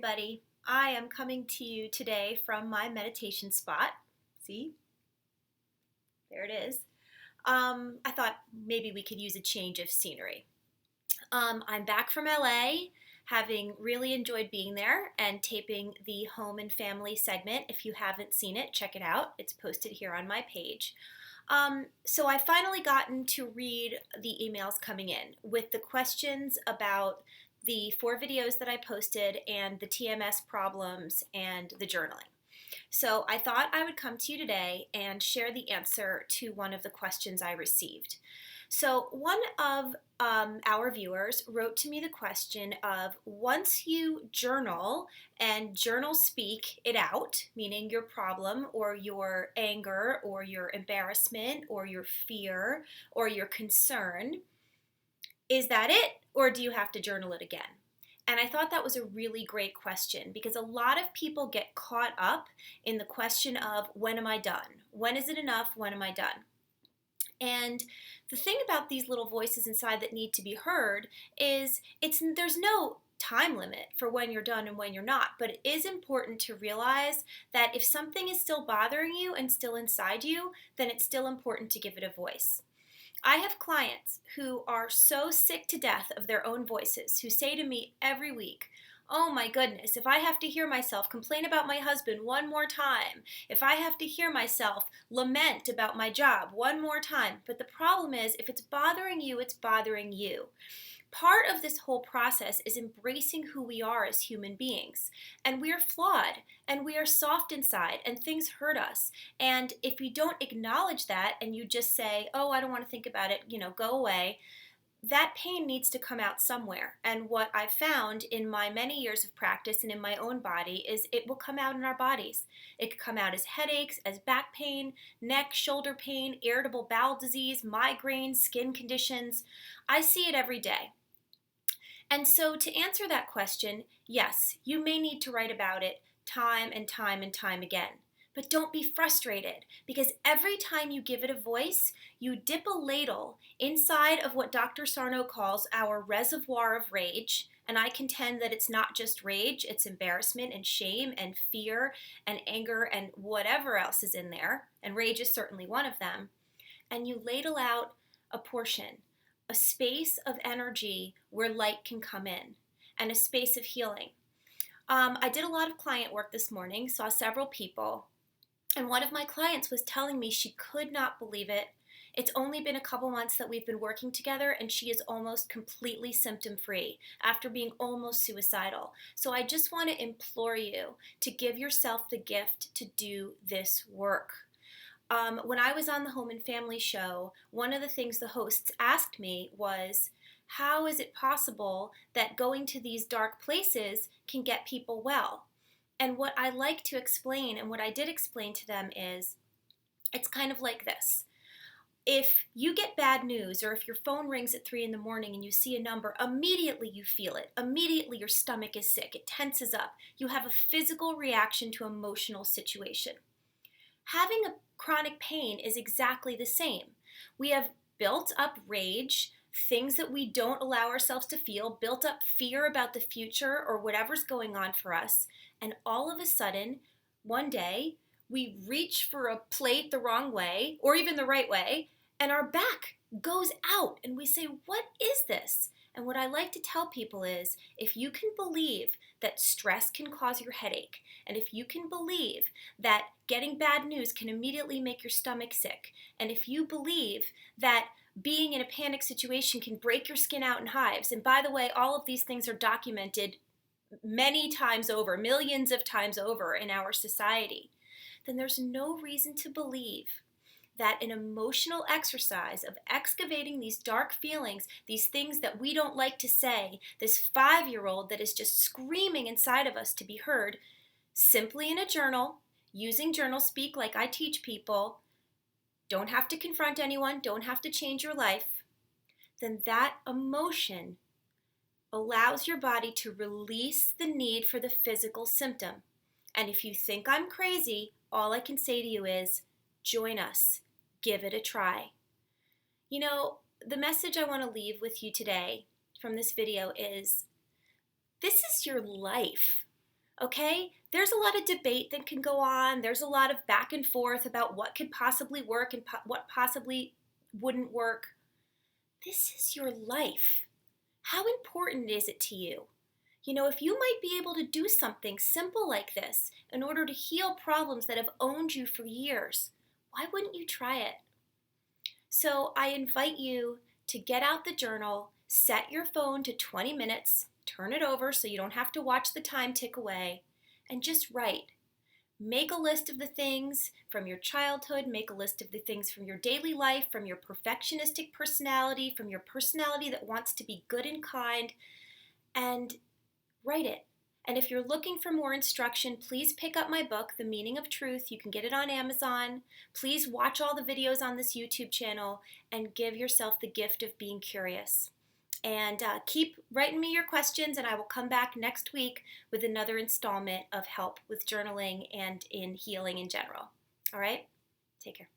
everybody. I am coming to you today from my meditation spot. See? There it is. I thought maybe we could use a change of scenery. I'm back from LA, having really enjoyed being there and taping the home and family segment. If you haven't seen it, check it out. It's posted here on my page. So I finally gotten to read the emails coming in with the questions about the 4 videos that I posted and the TMS problems and the journaling. So I thought I would come to you today and share the answer to one of the questions I received. So one of our viewers wrote to me the question of, once you journal and journal speak it out, meaning your problem or your anger or your embarrassment or your fear or your concern, is that it, or do you have to journal it again? And I thought that was a really great question, because a lot of people get caught up in the question of, when am I done? When is it enough? When am I done? And the thing about these little voices inside that need to be heard is there's no time limit for when you're done and when you're not, but it is important to realize that if something is still bothering you and still inside you, then it's still important to give it a voice. I have clients who are so sick to death of their own voices, who say to me every week, "Oh my goodness, if I have to hear myself complain about my husband one more time, if I have to hear myself lament about my job one more time." But the problem is, if it's bothering you, it's bothering you. Part of this whole process is embracing who we are as human beings. And we are flawed, and we are soft inside, and things hurt us. And if you don't acknowledge that and you just say, "Oh, I don't want to think about it, go away," that pain needs to come out somewhere. And what I've found in my many years of practice and in my own body is it will come out in our bodies. It could come out as headaches, as back pain, neck, shoulder pain, irritable bowel disease, migraines, skin conditions. I see it every day. And so to answer that question, yes, you may need to write about it time and time and time again. But don't be frustrated, because every time you give it a voice, you dip a ladle inside of what Dr. Sarno calls our reservoir of rage. And I contend that it's not just rage, it's embarrassment and shame and fear and anger and whatever else is in there. And rage is certainly one of them. And you ladle out a portion, a space of energy where light can come in, and a space of healing. I did a lot of client work this morning, saw several people, and one of my clients was telling me she could not believe it. It's only been a couple months that we've been working together, and she is almost completely symptom-free after being almost suicidal. So I just want to implore you to give yourself the gift to do this work. When I was on the Home and Family show, one of the things the hosts asked me was, how is it possible that going to these dark places can get people well? And what I like to explain, and what I did explain to them, is it's kind of like this. If you get bad news, or if your phone rings at 3 in the morning and you see a number, immediately you feel it. Immediately your stomach is sick. It tenses up. You have a physical reaction to an emotional situation. Having a chronic pain is exactly the same. We have built up rage, things that we don't allow ourselves to feel, built up fear about the future or whatever's going on for us, and all of a sudden, one day, we reach for a plate the wrong way, or even the right way, and our back goes out, and we say, "What is this?" And what I like to tell people is, if you can believe that stress can cause your headache, and if you can believe that getting bad news can immediately make your stomach sick, and if you believe that being in a panic situation can break your skin out in hives, and by the way, all of these things are documented many times over, millions of times over in our society, then there's no reason to believe that an emotional exercise of excavating these dark feelings, these things that we don't like to say, this 5-year-old that is just screaming inside of us to be heard, simply in a journal, using journal speak like I teach people, don't have to confront anyone, don't have to change your life, then that emotion allows your body to release the need for the physical symptom. And if you think I'm crazy, all I can say to you is, join us. Give it a try. The message I want to leave with you today from this video is, this is your life. Okay? There's a lot of debate that can go on. There's a lot of back and forth about what could possibly work and what possibly wouldn't work. This is your life. How important is it to you? You know, if you might be able to do something simple like this in order to heal problems that have owned you for years, why wouldn't you try it? So I invite you to get out the journal, set your phone to 20 minutes, turn it over so you don't have to watch the time tick away, and just write. Make a list of the things from your childhood, make a list of the things from your daily life, from your perfectionistic personality, from your personality that wants to be good and kind, and write it. And if you're looking for more instruction, please pick up my book, The Meaning of Truth. You can get it on Amazon. Please watch all the videos on this YouTube channel and give yourself the gift of being curious. And keep writing me your questions, and I will come back next week with another installment of help with journaling and in healing in general. All right? Take care.